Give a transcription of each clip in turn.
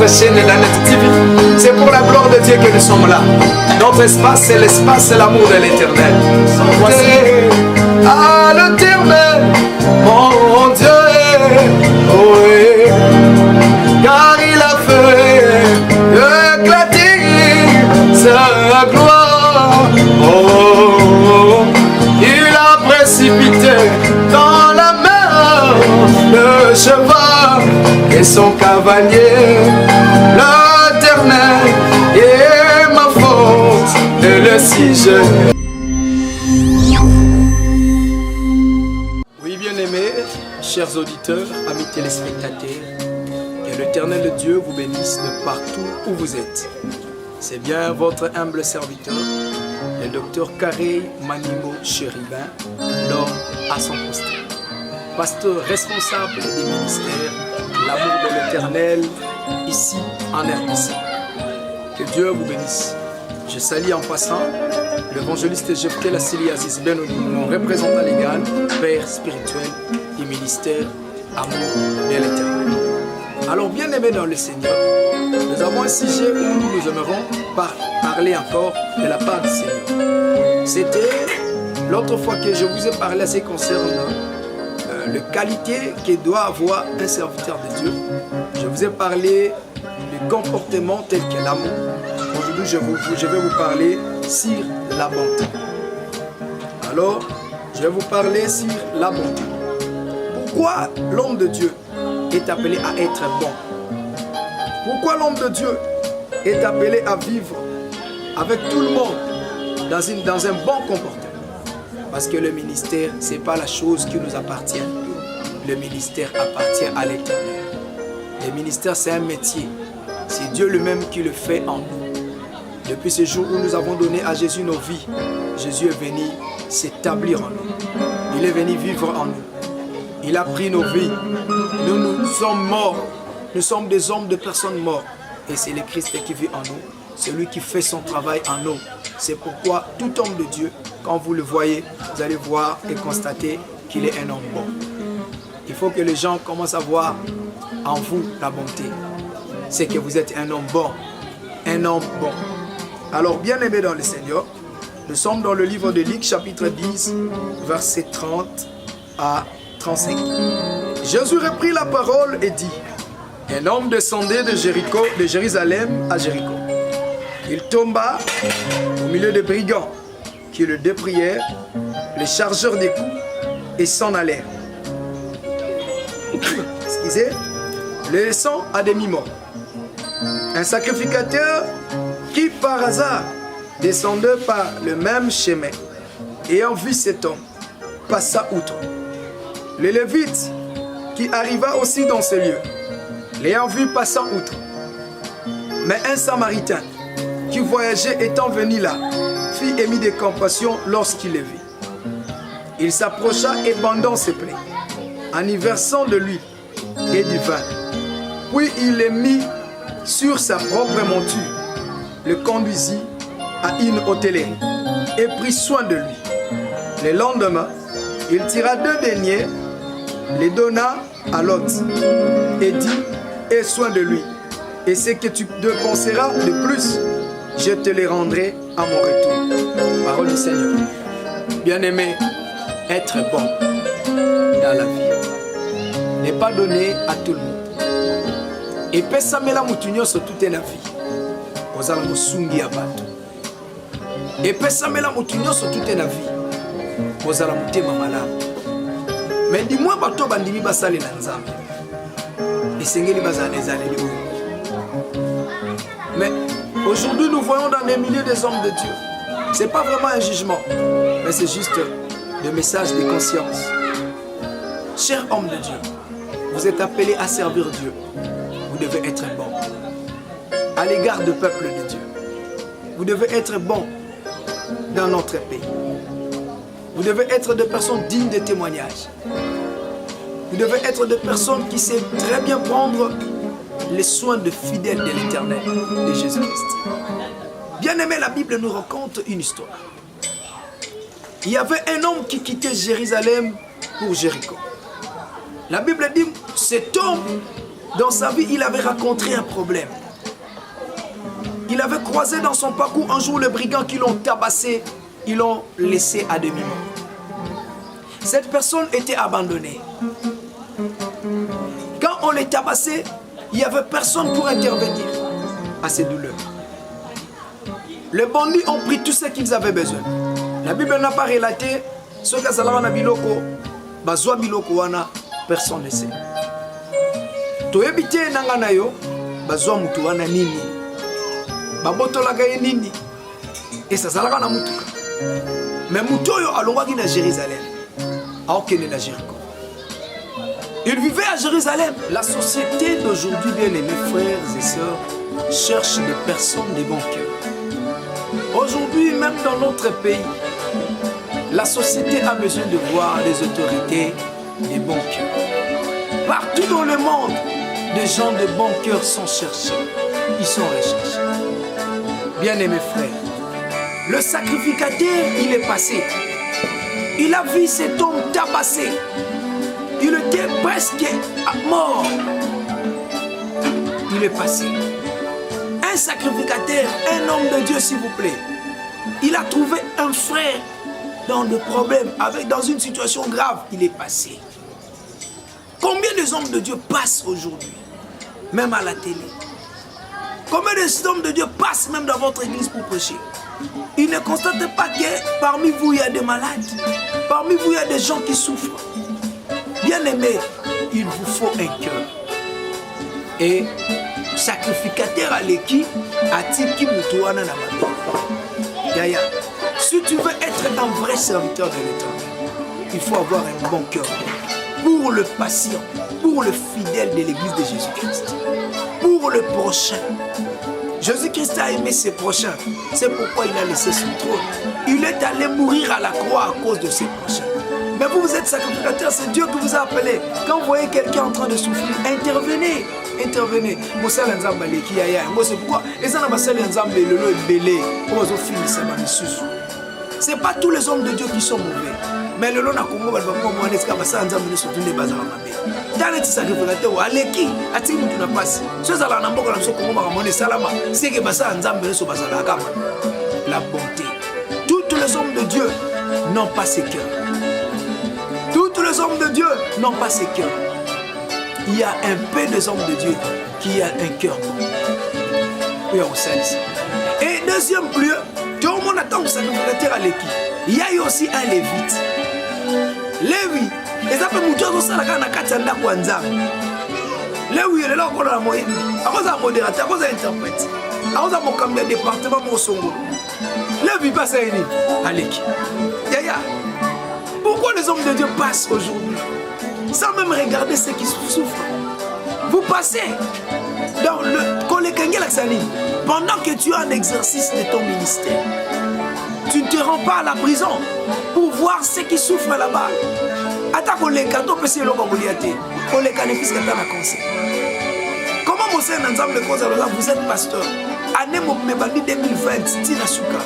votre chaîne Nanette TV. C'est pour la gloire de Dieu que nous sommes là. Notre espace, c'est l'espace, c'est l'amour de l'Éternel. Voici à l'Éternel, mon Dieu, oui, car il a fait éclater sa gloire. Oh, il a précipité dans la mer le cheval et son cavalier. L'Éternel est ma force et le sujet. Oui, bien-aimés, chers auditeurs, amis téléspectateurs, que l'Éternel Dieu vous bénisse de partout où vous êtes. C'est bien votre humble serviteur, le docteur Carey Manimo Chéribin, l'homme à son poste. Pasteur responsable des ministères, l'amour de l'Éternel, ici en RDC. Que Dieu vous bénisse. Je salue en passant l'évangéliste Jephté Lassili-Aziz Benoni, mon représentant légal, père spirituel du ministère Amour de l'Éternel. Alors, bien aimés dans le Seigneur, nous avons un sujet où nous aimerons parler encore de la part du Seigneur. C'était l'autre fois que je vous ai parlé à ce qui concerne la qualité que doit avoir un serviteur de Dieu. Je vous ai parlé du comportement tel que l'amour. Aujourd'hui, je vais vous parler sur la bonté. Alors, je vais vous parler sur la bonté. Pourquoi l'homme de Dieu est appelé à être bon? Pourquoi l'homme de Dieu est appelé à vivre avec tout le monde dans un bon comportement? Parce que le ministère, ce n'est pas la chose qui nous appartient. Le ministère appartient à l'Éternel. Le ministère, c'est un métier. C'est Dieu lui-même qui le fait en nous. Depuis ce jour où nous avons donné à Jésus nos vies, Jésus est venu s'établir en nous. Il est venu vivre en nous. Il a pris nos vies. Nous sommes morts. Nous sommes des hommes de personnes mortes. Et c'est le Christ qui vit en nous. Celui qui fait son travail en nous. C'est pourquoi tout homme de Dieu, quand vous le voyez, vous allez voir et constater qu'il est un homme bon. Il faut que les gens commencent à voir en vous la bonté. C'est que vous êtes un homme bon. Un homme bon. Alors, bien aimés dans le Seigneur, nous sommes dans le livre de Luc, chapitre 10, verset 30 à 35. Jésus reprit la parole et dit: un homme descendait de Jérusalem à Jéricho. Il tomba au milieu des brigands qui le déprièrent, les chargeurs des coups, et s'en allèrent. Excusez, le laissant à demi-mort. Un sacrificateur qui par hasard descendait par le même chemin, ayant vu cet homme, passa outre. Le Lévite qui arriva aussi dans ce lieu, l'ayant vu passant outre. Mais un Samaritain qui voyageait étant venu là, fit émis de compassion lorsqu'il le vit. Il s'approcha et bandant ses plaies, en y versant de l'huile et du vin. Puis il les mit sur sa propre monture, le conduisit à une hôtellerie et prit soin de lui. Le lendemain, il tira 2 deniers, les donna à l'hôte et dit: aie soin de lui, et ce que tu dépenseras de plus, je te les rendrai à mon retour. Parole du Seigneur. Bien-aimé, être bon dans la vie n'est pas donné à tout le monde. Et pesamela mutunyo so toute la vie. Ozala musungi ya bato. Et pesamela mutunyo so toute la vie. Ozala mutema malamu. Mais dis-moi bato bandimi basale na nzambe. Esengeli bazala ezaleli oyo. Mais aujourd'hui nous voyons dans les milieux des hommes de Dieu. C'est pas vraiment un jugement, mais c'est juste le message de conscience. Chers hommes de Dieu, vous êtes appelés à servir Dieu. Vous devez être bon à l'égard du peuple de Dieu. Vous devez être bon dans notre pays. Vous devez être des personnes dignes de témoignage. Vous devez être des personnes qui savent très bien prendre les soins de fidèles de l'Éternel, de Jésus-Christ. Bien aimé, la Bible nous raconte une histoire. Il y avait un homme qui quittait Jérusalem pour Jéricho. La Bible dit, cet homme Dans sa vie, il avait rencontré un problème. Il avait croisé dans son parcours un jour les brigands qui l'ont tabassé, ils l'ont laissé à demi-mort. Cette personne était abandonnée. Quand on les tabassait, il n'y avait personne pour intervenir à ces douleurs. Les bandits ont pris tout ce qu'ils avaient besoin. La Bible n'a pas relaté ce que ça a biloko, bazwa biloko wana, personne ne sait. Toyebite nanga na yo, bazwa mutu wana nini, babotolaka ye nini, et ça zalaka na mutuka. Mais mutu oyo alongwaki na Jérusalem, aokende na Jéricho. Il vivait à Jérusalem. La société d'aujourd'hui, bien aimés frères et sœurs, cherche des personnes de bon cœur. Aujourd'hui, même dans notre pays, la société a besoin de voir les autorités de bon cœur. Partout dans le monde, des gens de bon cœur sont cherchés. Ils sont recherchés. Bien aimés frères, le sacrificateur, il est passé. Il a vu cet homme tabassé. Il était presque mort. Il est passé. Un sacrificateur, un homme de Dieu, s'il vous plaît. Il a trouvé un frère dans le problème, dans une situation grave. Il est passé. Combien d'hommes de Dieu passent aujourd'hui, même à la télé? Combien d'hommes de Dieu passent même dans votre église pour prêcher? Ils ne constatent pas que parmi vous, il y a des malades. Parmi vous, il y a des gens qui souffrent. Bien aimé, il vous faut un cœur. Et sacrificateur à l'équipe, Atiki Moutouana Namado. Yaya, si tu veux être un vrai serviteur de l'Éternel, il faut avoir un bon cœur. Pour le patient, pour le fidèle de l'église de Jésus-Christ. Pour le prochain. Jésus-Christ a aimé ses prochains. C'est pourquoi il a laissé son trône. Il est allé mourir à la croix à cause de ses prochains. Mais vous êtes sacrificateur, c'est Dieu qui vous a appelé. Quand vous voyez quelqu'un en train de souffrir, intervenez. Intervenez. C'est pourquoi c'est pas tous les hommes de Dieu qui sont mauvais. Mais le long na Congo, il va pas est-ce basa nzambe surtout les bazar mabe. Dans les sacrificateurs, aleki ati mutu na passe. Ce ça la namboka na so Congo ba salama, c'est que basa nzambe so bazala kama. La bonté. Tous les hommes de Dieu n'ont pas ces cœurs. Tous les hommes de Dieu n'ont pas ces cœurs. Il y a un peu des hommes de Dieu qui a un cœur bon. Oui, on sait ça. Et deuxième lieu, tout le monde attend que sacrificateur à l'équipe. Il y a aussi un lévite. Lévi, les appels moutons sont là quand on a 400 kwanza. Lévi, il est là pour la moyenne. À cause d'un modérateur, à cause d'un interprète, à cause d'un mocambe département mon songo. Lévi passe à une à l'équipe. Yaya, pourquoi les hommes de Dieu passent aujourd'hui sans même regarder ceux qui souffrent? Vous passez dans le pendant que tu as un exercice de ton ministère. Tu ne te rends pas à la prison pour voir ceux qui souffrent là-bas. Comment vous êtes pasteur? Année 2020, Tina Souka.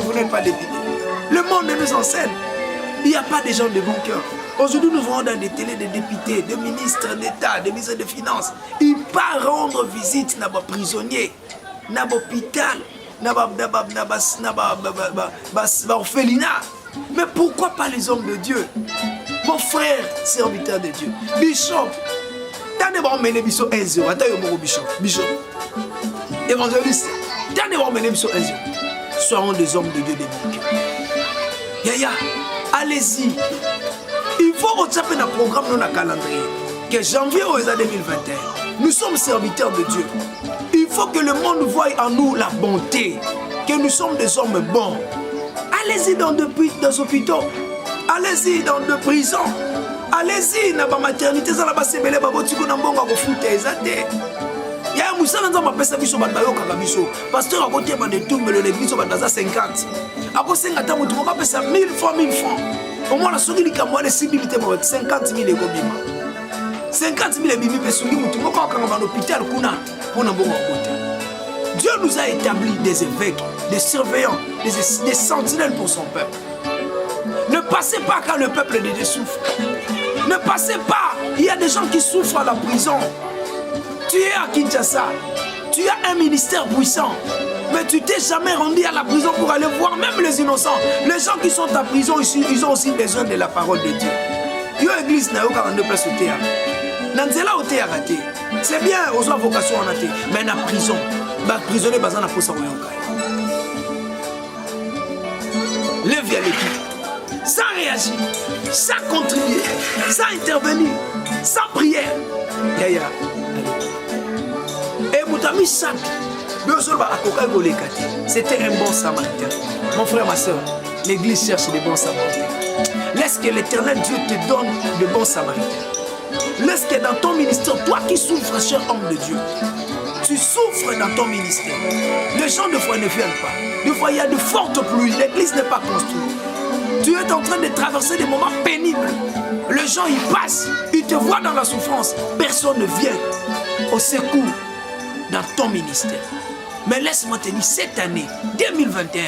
Vous n'êtes pas défini. Le monde nous enseigne. Il n'y a pas de gens de bon cœur. Aujourd'hui, nous voyons dans des télés des députés, des ministres d'État, des ministres de Finances. Ils partent rendre visite à des prisonniers, à l'hôpital, à l'orphelinat. Mais pourquoi pas les hommes de Dieu? Mon frère, serviteur de Dieu, Bishop, t'as d'abord mené Bishop 1-0. Attends, Bishop, évangéliste, t'as d'abord mené Bishop 1-0. Soyons des hommes de Dieu de bon cœur. Yaya, allez-y. Il faut retrouver un programme dans le calendrier. Que janvier aux années 2021, nous sommes serviteurs de Dieu. Il faut que le monde voie en nous la bonté. Que nous sommes des hommes bons. Allez-y dans des hôpitaux. Allez-y dans des prisons. Allez-y dans la maternité. Pasteur a voté dans des tours, mais l'église a 50. Après 50 ans, tu vas payer 1000 fois 1000 francs. Au moins, la souris qui a moins de 6 000, 50 000 euros. 50 000 euros, tu vas dans l'hôpital. Dieu nous a établi des évêques, des surveillants, des sentinelles pour son peuple. Ne passez pas quand le peuple de Dieu souffre. Ne passez pas. Il y a des gens qui souffrent à la prison. Tu es à Kinshasa. Tu as un ministère puissant. Mais tu t'es jamais rendu à la prison pour aller voir même les innocents. Les gens qui sont en prison ici, ils ont aussi besoin de la parole de Dieu. Yo église n'a eu 42 places au théâtre. Nanzela au théâtre. C'est bien, aux vocations en athée. Mais dans la prison, les prisonniers sont dans pour ça. Lève à l'équipe. Sans réagir, sans contribuer, sans intervenir, sans prière. Yaya. Et Moutami Sak, c'était un bon samaritain. Mon frère, ma soeur, l'église cherche des bons samaritains. Laisse que l'éternel Dieu te donne de bons samaritains. Laisse que dans ton ministère, toi qui souffres, cher homme de Dieu, tu souffres dans ton ministère. Les gens de foi ne viennent pas. Des fois, il y a de fortes pluies. L'église n'est pas construite. Tu es en train de traverser des moments pénibles. Les gens, ils passent. Ils te voient dans la souffrance. Personne ne vient au secours dans ton ministère. Mais laisse-moi te dire, cette année, 2021,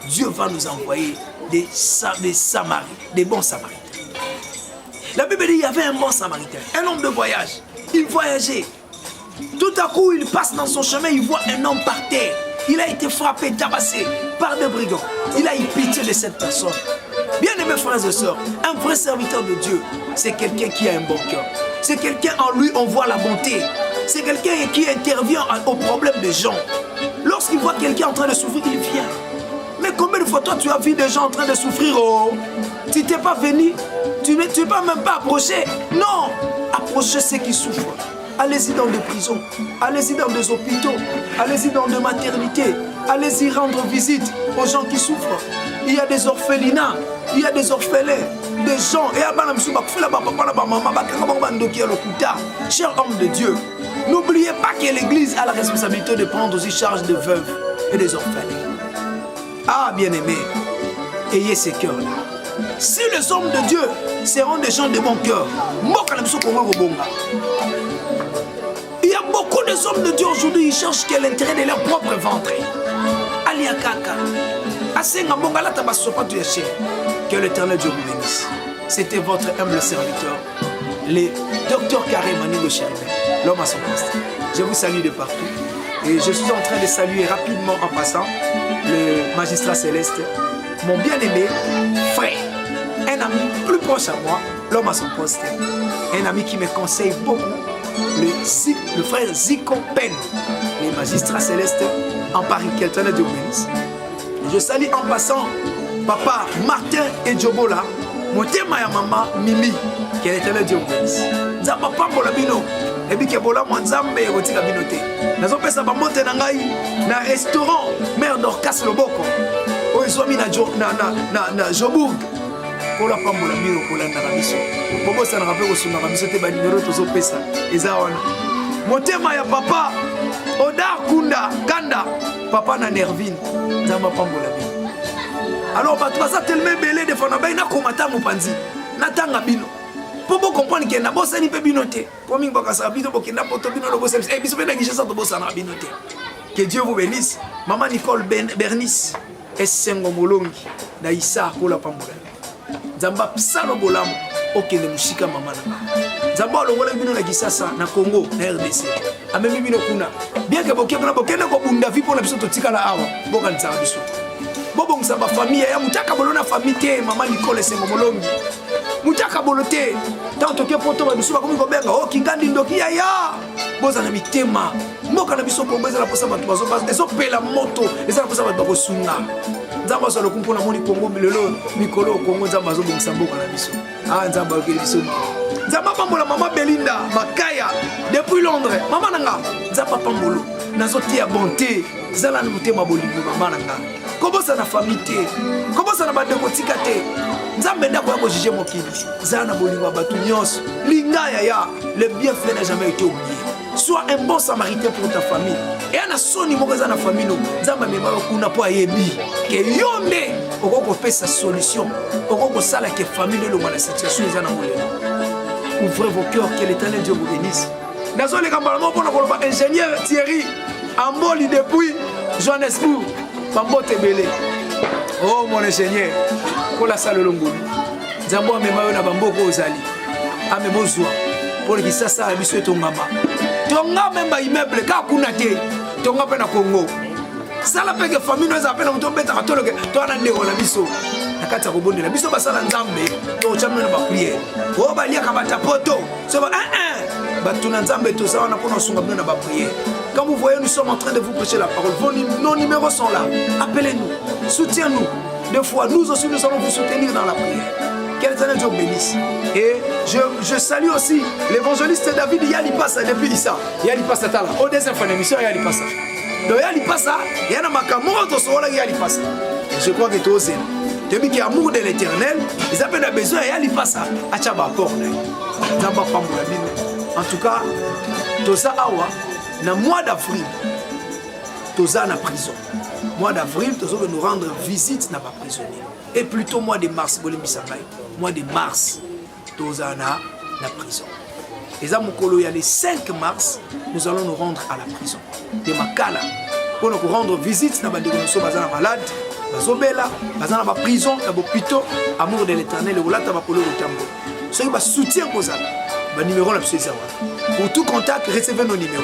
Dieu va nous envoyer des Samaritans, des bons samaritains. La Bible dit qu'il y avait un bon samaritain, un homme de voyage. Il voyageait. Tout à coup, il passe dans son chemin, il voit un homme par terre. Il a été frappé, tabassé par des brigands. Il a eu pitié de cette personne. Bien-aimés frères et sœurs, un vrai serviteur de Dieu, c'est quelqu'un qui a un bon cœur. C'est quelqu'un en lui, on voit la bonté. C'est quelqu'un qui intervient aux problèmes des gens. Lorsqu'il voit quelqu'un en train de souffrir, il vient. Mais combien de fois toi tu as vu des gens en train de souffrir? Oh, tu n'es pas venu, tu ne peux même pas approcher. Non, approchez ceux qui souffrent. Allez-y dans des prisons, allez-y dans des hôpitaux, allez-y dans des maternités, allez-y rendre visite aux gens qui souffrent. Il y a des orphelinats, il y a des orphelins, des gens. Et cher homme de Dieu, n'oubliez pas que l'Église a la responsabilité de prendre aussi charge des veuves et des orphelins. Ah, bien-aimés, ayez ces cœurs-là. Si les hommes de Dieu seront des gens de bon cœur, il y a beaucoup de hommes de Dieu aujourd'hui, ils cherchent l'intérêt de leur propre ventre. Aliakaka. Que l'Éternel Dieu vous bénisse. C'était votre humble serviteur, le docteur Carré Manu de Chéribé, l'homme à son poste. Je vous salue de partout. Et je suis en train de saluer rapidement en passant le magistrat céleste, mon bien-aimé frère, un ami plus proche à moi, l'homme à son poste, un ami qui me conseille beaucoup, le frère Zico Pen, le magistrat céleste en Paris, que l'Éternel Dieu vous bénisse. Je salue en passant papa Martin et Djobola, mon témoin et maman Mimi, que l'Éternel Dieu vous bénisse. Zamba pambola bino, et puis que bola mwanzambe et rotika binote. Nazo pesa ba monte na ngai na restaurant Mère Dorcas Loboko. O isomi na Jobourg. Kola pambola bino kola na biso. Bobo sana rappel ko suna biso te ba numéro to zo pesa. Eza wana. Mon témoin ya papa Odar Kunda Kanda, papa na Nervine. Zamba pambola bino. Alors, tu vas tellement belé de faire un komata mupanzi. Natanga bino. Pour vous comprendre que na bossa ni pe binote. Pour mingo kasa bino pour que na poto bino lo bossa. Eh biso bena gisha sa to bossa na binote. Que Dieu vous bénisse. Maman Nicole Bernice et Sengo Molongi na Issa kola pambola. Zamba psalo bolamo okende mushika mama na. Zamba lo wala bino na Kisasa na Congo na RDC. Amemi bino kuna. Bien que bokena ko bunda vi pour na biso to tikala awa. Boka ntsaba biso. Bobo msaba famille ya mutaka bolona famille te mama Nicole Sengo Molongi. Mutaka bolote tanto ke poto ba biso ba komi ko benga o kingandi ndoki ya boza na mitema mboka na biso Kongo ezala posa bato bazo base ezo pela moto ezala posa bato bako sunga nzamba so lokumpo na moni Kongo milelo mikolo Kongo nzamba zo bongisa mboka na biso nzamba ke biso nzamba pambola mama Belinda Makaya depuis Londres mama nanga nzamba pambolo nazotia bonté zala na mutema bolingo mama nanga kobosa na famille te kobosa na bande kotika te nzambe ndako yako juger mokili zana bolingo batu nyonso linga ya le bienfait n'a jamais été oublié. Sois un bon samaritain pour ta famille et ana soni moko za na famille no nzambe mema kuna po ayebi ke yonde okoko pesa solution okoko sala ke famille le mona situation ezana molelo. Ouvrez vos cœurs, que l'Éternel Dieu vous bénisse. Nazo le kambalamo pour na ingénieur Thierry Amboli depuis Johannesburg Pambote Belé. Oh mon ingénieur, kola sala longoli. Nzambo amema yo na bamboko ozali. ame bozwa pour les kisasa la biso tongama tonga même ba immeuble ka kuna te tonga pe na Congo sala pe que famille nous appelle on tombe ta tolo que to na ndeko la biso na kata ko bonde la biso ba sala nzambe to chamwe na ba prière o ba lia ka bata poto so ba ba tuna nzambe to sa na pona sunga na ba prière. Quand vous voyez nous sommes en train de vous prêcher la parole, nos numéros sont là, appelez-nous, soutiens-nous. Des fois nous aussi nous allons vous soutenir dans la prière. Quel éternel Dieu bénisse. Et je salue aussi l'évangéliste David Yalipasa depuis Issa. Yalipasa tala. Au deuxième fin d'émission, Yalipasa. Donc Yalipasa, il y a un makamoto sur la Yalipasa. Je crois que tu oses. Depuis qu'il y a amour de l'éternel, ils appellent besoin Yalipasa. Achaba port. En tout cas, Tosa Awa, dans le mois d'avril, Tosa na prison. Mois d'avril, Tosa veut nous rendre visite dans la prisonnier. Et plutôt mois de mars, mois de mars, Toza na prison. Et ça, il y a le 5 mars, nous allons nous rendre à la prison. De Makala, pour nous rendre visite dans les malades, dans la prison, dans l'hôpital, amour de l'éternel, le roulata va pour le tambour. Ce qui va soutenir Koza, le numéro là, pour tout contact, recevez nos numéros.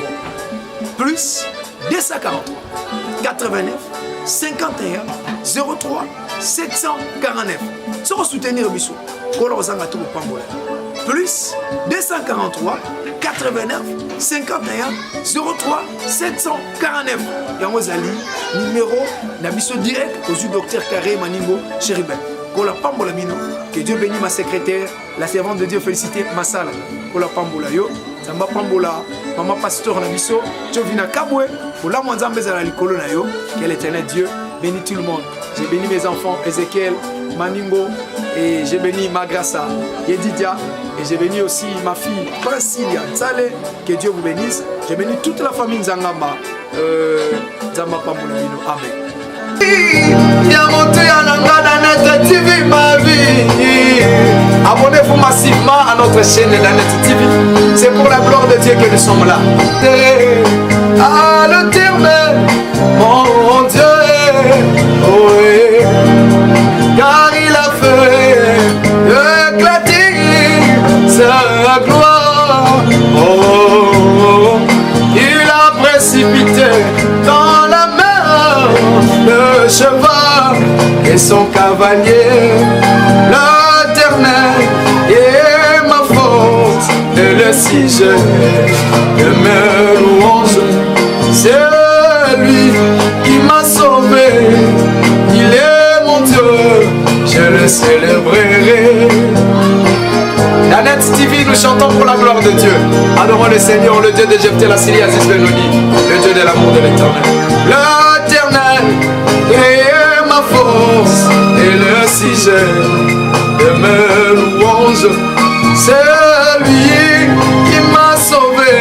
Plus 243 89 51 03 749. Si vous soutenez le biso, plus 243 89 51 03 749. Yangozali numéro nabiso direct au docteur Carré Maningo Chéribel. Que Dieu bénisse ma secrétaire, la servante de Dieu félicité Masala. Kola Pambola yo, Zamba Pambola, maman pasteur Nabiso, Tchovina Kabwe, pour la Mwanzambe Zala Likolo na yo, que l'éternel Dieu bénit tout le monde. J'ai béni mes enfants, Ezekiel, Maningo, et j'ai béni Magrassa, Yedidia, et j'ai béni aussi ma fille, Francilia, Tzale, que Dieu vous bénisse. J'ai béni toute la famille Nzangamba, Zamba Pambola Bino, Amen. Abonnez-vous massivement à notre chaîne Danet TV. C'est pour la gloire de Dieu que nous sommes là. À l'éternel, mon Dieu, oh, car il a fait éclater sa gloire. Oh, il a précipité dans la mer le cheval et son cavalier. L'éternel est ma force et le sujet de mes louanges. C'est lui qui m'a sauvé, il est mon Dieu, je le célébrerai. Danet TV, nous chantons pour la gloire de Dieu. Adorons le Seigneur, le Dieu de Jephthé, la Syrie, Aziz Benoni, le Dieu de l'amour de l'éternel. L'éternel est ma force et le sujet de mes louanges. C'est lui qui m'a sauvé,